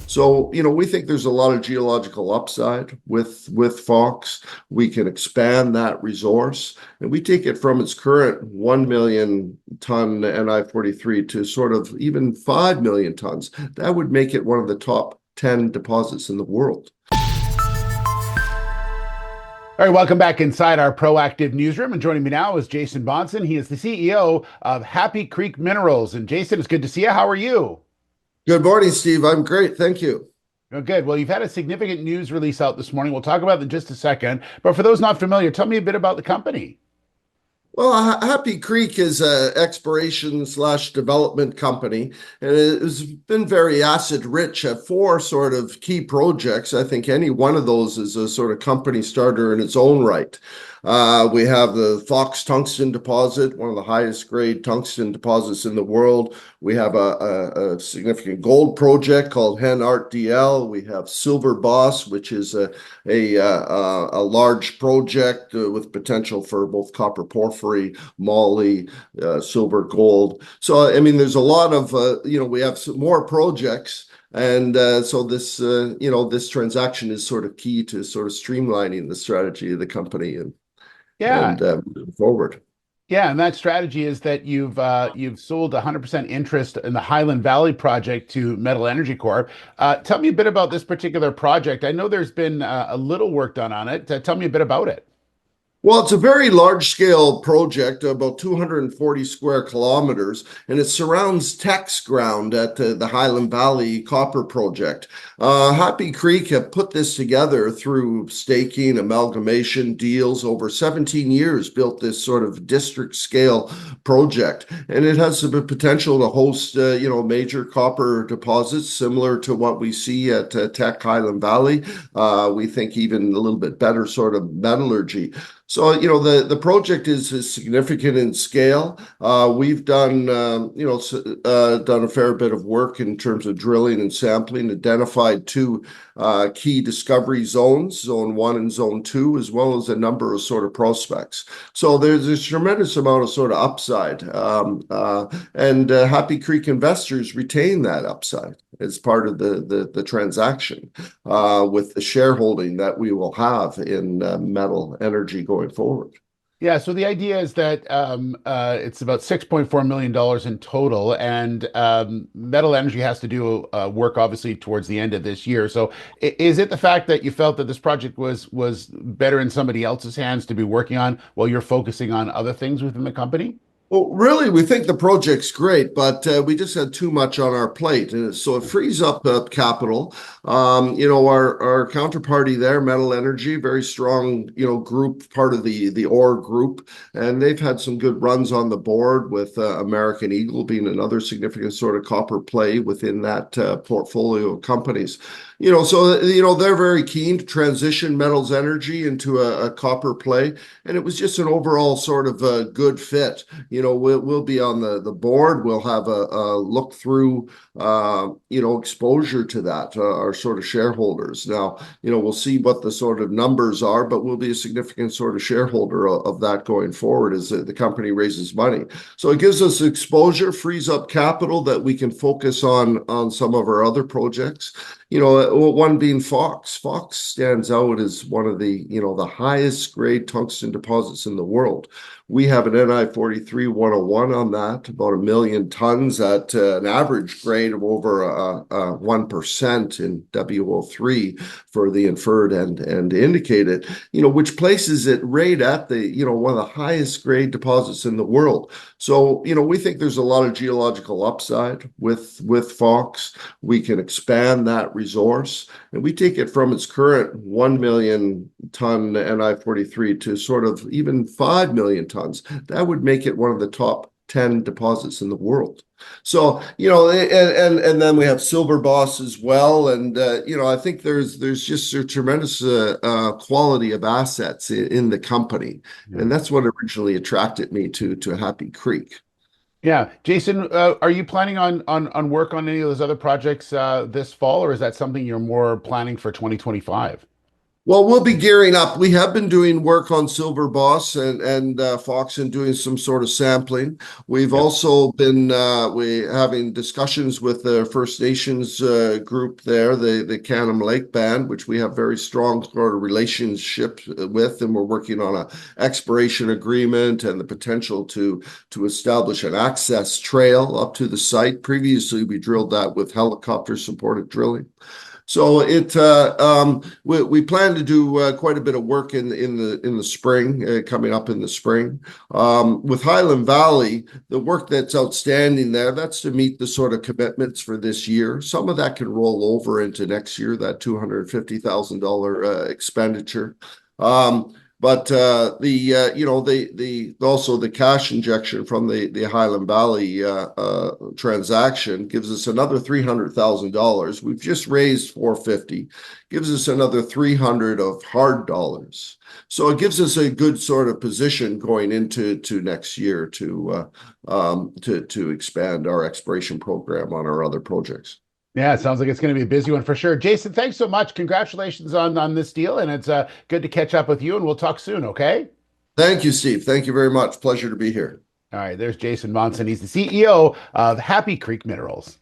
So, we think there's a lot of geological upside with Fox. We can expand that resource, and we take it from its current 1 million ton Ni 43 to sort of even 5 million tons. That would make it one of the top 10 deposits in the world. All right, welcome back inside our proactive newsroom. And joining me now is Jason Bonson. He is the CEO of Happy Creek Minerals. And Jason, it's good to see you. How are you? Good morning, Steve. I'm great. Thank you. Oh, good. Well, you've had a significant news release out this morning. We'll talk about it in just a second. But for those not familiar, tell me a bit about the company. Well, Happy Creek is a exploration slash development company, and it has been very asset rich at four sort of key projects. I think any one of those is a sort of company starter in its own right. We have the Fox tungsten deposit, one of the highest grade tungsten deposits in the world. We have a significant gold project called Hen Art DL. We have Silver Boss, which is a large project with potential for both copper porphyry, moly, silver, gold. So, I mean, there's a lot of, we have some more projects. And so this transaction is sort of key to sort of streamlining the strategy of the company and Yeah. and moving forward. Yeah, and that strategy is that you've sold 100% interest in the Highland Valley project to Metal Energy Corp. Tell me a bit about this particular project. I know there's been a little work done on it. Tell me a bit about it. Well, it's a very large scale project, about 240 square kilometers, and it surrounds Teck's ground at the Highland Valley Copper Project. Happy Creek have put this together through staking, amalgamation deals over 17 years, built this sort of district scale project, and it has the potential to host, major copper deposits similar to what we see at Teck Highland Valley. We think even a little bit better sort of metallurgy. So, the project is significant in scale. We've done, done a fair bit of work in terms of drilling and sampling, identified two key discovery zones, Zone 1 and Zone 2, as well as a number of sort of prospects. So there's a tremendous amount of sort of upside. And Happy Creek investors retain that upside as part of the transaction with the shareholding that we will have in Metal Energy going forward. Yeah, so the idea is that it's about $6.4 million in total, and Metal Energy has to do work obviously towards the end of this year. So is it the fact that you felt that this project was better in somebody else's hands to be working on while you're focusing on other things within the company? Well, really, we think the project's great, but we just had too much on our plate, and so it frees up capital. Our counterparty there, Metal Energy, very strong, group, part of the OR group, and they've had some good runs on the board with American Eagle being another significant sort of copper play within that portfolio of companies. They're very keen to transition Metals Energy into a copper play, and it was just an overall sort of a good fit. We'll be on the board. We'll have a look through, exposure to that, our sort of shareholders. Now, we'll see what the sort of numbers are, but we'll be a significant sort of shareholder of that going forward as the company raises money. So it gives us exposure, frees up capital that we can focus on some of our other projects. One being Fox. Fox stands out as one of the highest grade tungsten deposits in the world. We have an Ni 43-101 on that, about 1 million tons at an average grade of over 1% in WO3 for the inferred and indicated, which places it right at one of the highest grade deposits in the world. So, we think there's a lot of geological upside with Fox. We can expand that resource, and we take it from its current 1 million ton Ni 43 to sort of even 5 million tons. That would make it one of the top 10 deposits in the world. So, and then we have Silver Boss as well. And, I think there's just a tremendous quality of assets in the company. Yeah. And that's what originally attracted me to Happy Creek. Yeah, Jason, are you planning on work on any of those other projects this fall, or is that something you're more planning for 2025? Well, we'll be gearing up. We have been doing work on Silver Boss and Fox and doing some sort of sampling. We've Yep. also been we having discussions with the First Nations group there, the Cannon Lake Band, which we have very strong sort of relationship with, and we're working on a exploration agreement and the potential to establish an access trail up to the site. Previously, we drilled that with helicopter supported drilling. So we plan to do quite a bit of work in the spring, coming up in the spring. With Highland Valley, the work that's outstanding there, that's to meet the sort of commitments for this year. Some of that can roll over into next year, that $250,000 expenditure. But the you know the also the cash injection from the Highland Valley transaction gives us another $300,000. We've just raised 450, gives us another 300 of hard dollars. So it gives us a good sort of position going into next year to expand our exploration program on our other projects. Yeah, it sounds like it's going to be a busy one for sure. Jason, thanks so much. Congratulations on this deal, and it's good to catch up with you. And we'll talk soon. Okay. Thank you, Steve. Thank you very much. Pleasure to be here. All right. There's Jason Monson. He's the CEO of Happy Creek Minerals.